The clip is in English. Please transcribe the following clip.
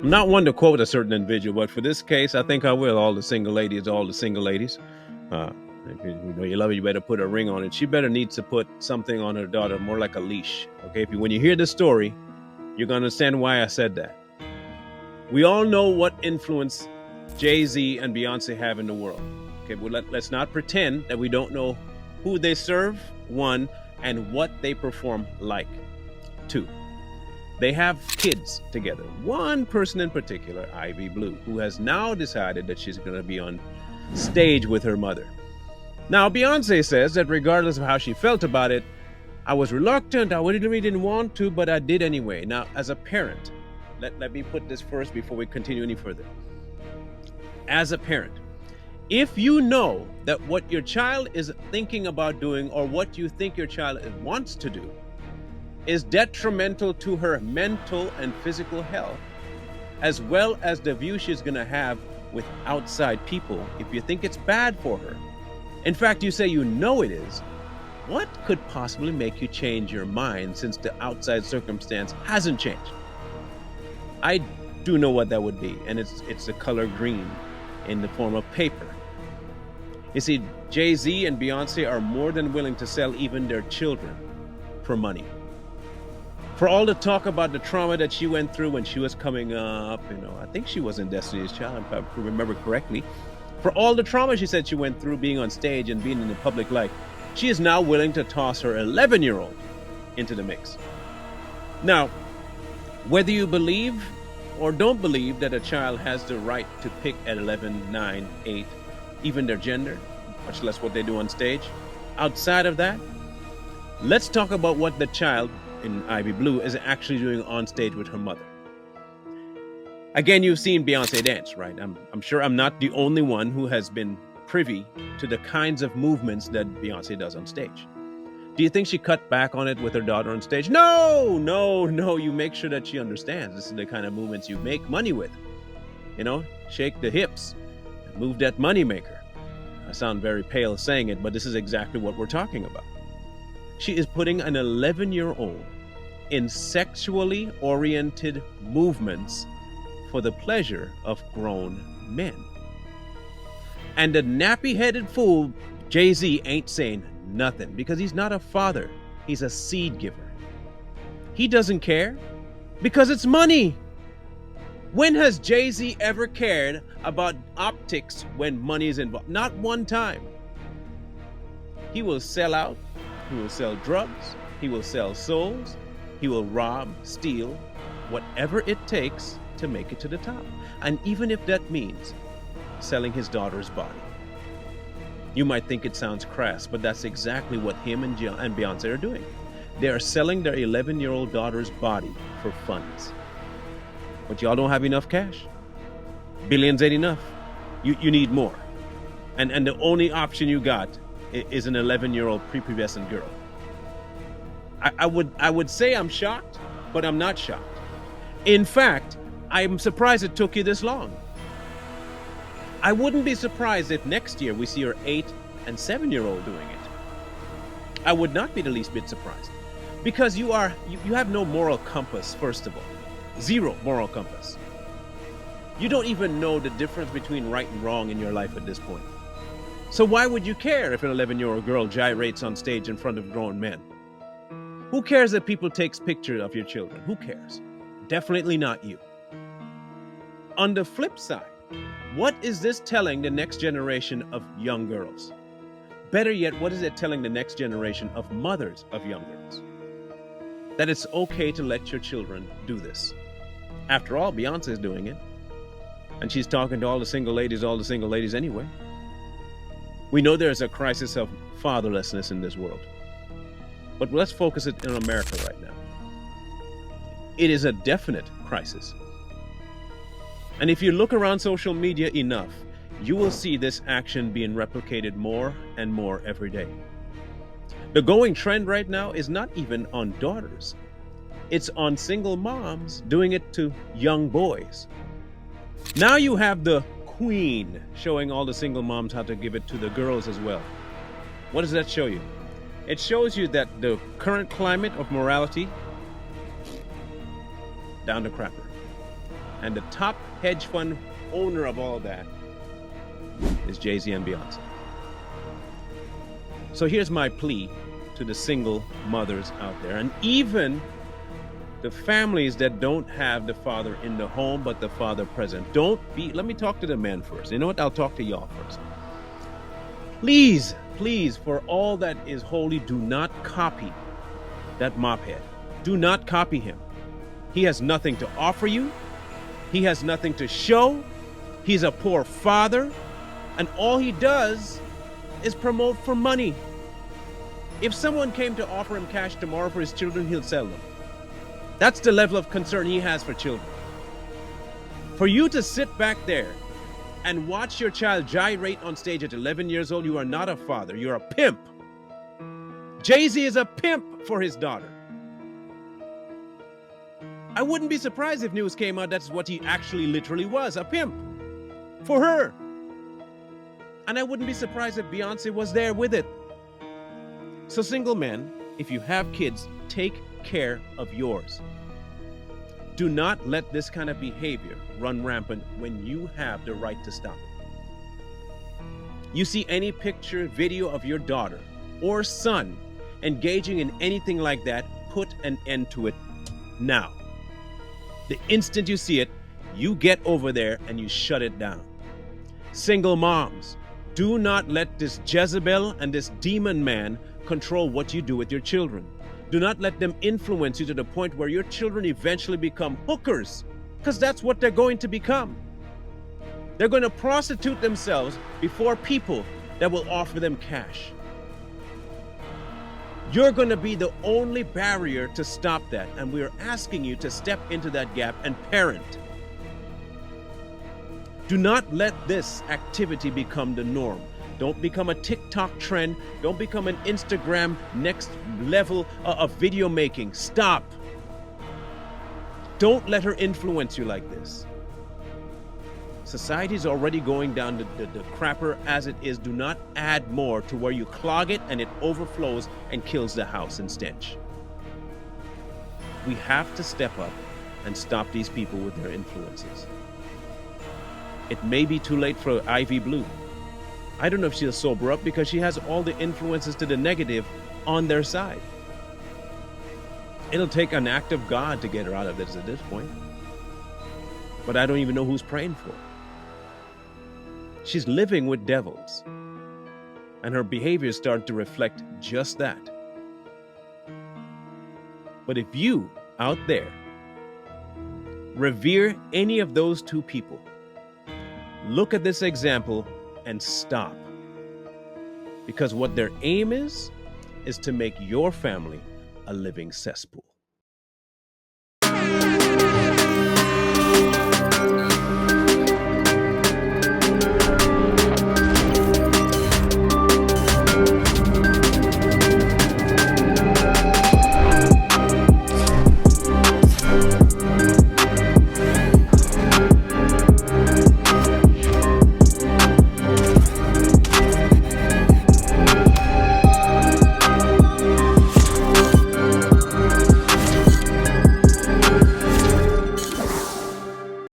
I'm not one to quote a certain individual, but for this case, I think I will. All the single ladies, all the single ladies. Uh, if you know you love it, you better put a ring on it. She better needs to put something on her daughter, more like a leash. Okay, when you hear this story, you're gonna understand why I said that. We all know what influence Jay-Z and Beyonce have in the world. Okay, well, let's not pretend that we don't know who they serve, one, and what they perform like, two. They have kids together. One person in particular, Ivy Blue, who has now decided that she's going to be on stage with her mother. Now, Beyonce says that regardless of how she felt about it, I was reluctant, I really didn't want to, but I did anyway. Now, as a parent, let me put this first before we continue any further. As a parent, if you know that what your child is thinking about doing or what you think your child wants to do is detrimental to her mental and physical health, as well as the view she's going to have with outside people, if you think it's bad for her, in fact, you say you know it is, what could possibly make you change your mind since the outside circumstance hasn't changed? I do know what that would be, and it's the color green in the form of paper. You see, Jay-Z and Beyonce are more than willing to sell even their children for money. For all the talk about the trauma that she went through when she was coming up, I think she was in Destiny's Child, if I remember correctly. For all the trauma she said she went through being on stage and being in the public light, she is now willing to toss her 11-year-old into the mix. Now, whether you believe or don't believe that a child has the right to pick at 11, 9, 8, even their gender, much less what they do on stage, outside of that, let's talk about what the child in Ivy Blue is actually doing on stage with her mother. Again, you've seen Beyonce dance, right? I'm sure I'm not the only one who has been privy to the kinds of movements that Beyonce does on stage. Do you think she cut back on it with her daughter on stage? No. You make sure that she understands this is the kind of movements you make money with. Shake the hips, move that money maker. I sound very pale saying it, but this is exactly what we're talking about. She is putting an 11-year-old in sexually oriented movements for the pleasure of grown men. And the nappy-headed fool, Jay-Z, ain't saying nothing because he's not a father. He's a seed giver. He doesn't care because it's money. When has Jay-Z ever cared about optics when money is involved? Not one time. He will sell out. He will sell drugs. He will sell souls. He will rob, steal, whatever it takes to make it to the top. And even if that means selling his daughter's body. You might think it sounds crass, but that's exactly what him and Beyonce are doing. They are selling their 11-year-old daughter's body for funds. But y'all don't have enough cash. Billions ain't enough. You need more. And the only option you got is an 11-year-old prepubescent girl. I would say I'm shocked, but I'm not shocked. In fact, I'm surprised it took you this long. I wouldn't be surprised if next year we see her 8 and 7-year-old doing it. I would not be the least bit surprised. Because you have no moral compass, first of all. Zero moral compass. You don't even know the difference between right and wrong in your life at this point. So why would you care if an 11-year-old girl gyrates on stage in front of grown men? Who cares if people take pictures of your children? Who cares? Definitely not you. On the flip side, what is this telling the next generation of young girls? Better yet, what is it telling the next generation of mothers of young girls? That it's okay to let your children do this. After all, Beyonce is doing it. And she's talking to all the single ladies anyway. We know there's a crisis of fatherlessness in this world. But let's focus it in America right now. It is a definite crisis. And if you look around social media enough, you will see this action being replicated more and more every day. The going trend right now is not even on daughters. It's on single moms doing it to young boys. Now you have the queen showing all the single moms how to give it to the girls as well. What does that show you? It shows you that the current climate of morality, down to crapper. And the top hedge fund owner of all that is Jay-Z and Beyonce. So here's my plea to the single mothers out there, and even the families that don't have the father in the home, but the father present. Let me talk to the men first. You know what? I'll talk to y'all first. Please, please, for all that is holy, do not copy that mophead. Do not copy him. He has nothing to offer you. He has nothing to show. He's a poor father. And all he does is promote for money. If someone came to offer him cash tomorrow for his children, he'll sell them. That's the level of concern he has for children. For you to sit back there and watch your child gyrate on stage at 11 years old, you are not a father, you're a pimp. Jay-Z is a pimp for his daughter. I wouldn't be surprised if news came out that's what he actually literally was, a pimp for her. And I wouldn't be surprised if Beyonce was there with it. So single men, if you have kids, take care of yours. Do not let this kind of behavior run rampant when you have the right to stop it. You see any picture, video of your daughter or son engaging in anything like that, put an end to it now. The instant you see it, you get over there and you shut it down. Single moms, do not let this Jezebel and this demon man control what you do with your children. Do not let them influence you to the point where your children eventually become hookers, because that's what they're going to become. They're going to prostitute themselves before people that will offer them cash. You're going to be the only barrier to stop that, and we're asking you to step into that gap and parent. Do not let this activity become the norm. Don't become a TikTok trend. Don't become an Instagram next level of video making. Stop. Don't let her influence you like this. Society's already going down the crapper as it is. Do not add more to where you clog it and it overflows and kills the house in stench. We have to step up and stop these people with their influences. It may be too late for Ivy Blue. I don't know if she'll sober up because she has all the influences to the negative on their side. It'll take an act of God to get her out of this at this point. But I don't even know who's praying for her. She's living with devils. And her behavior is starting to reflect just that. But if you, out there, revere any of those two people, look at this example and stop. Because what their aim is to make your family a living cesspool.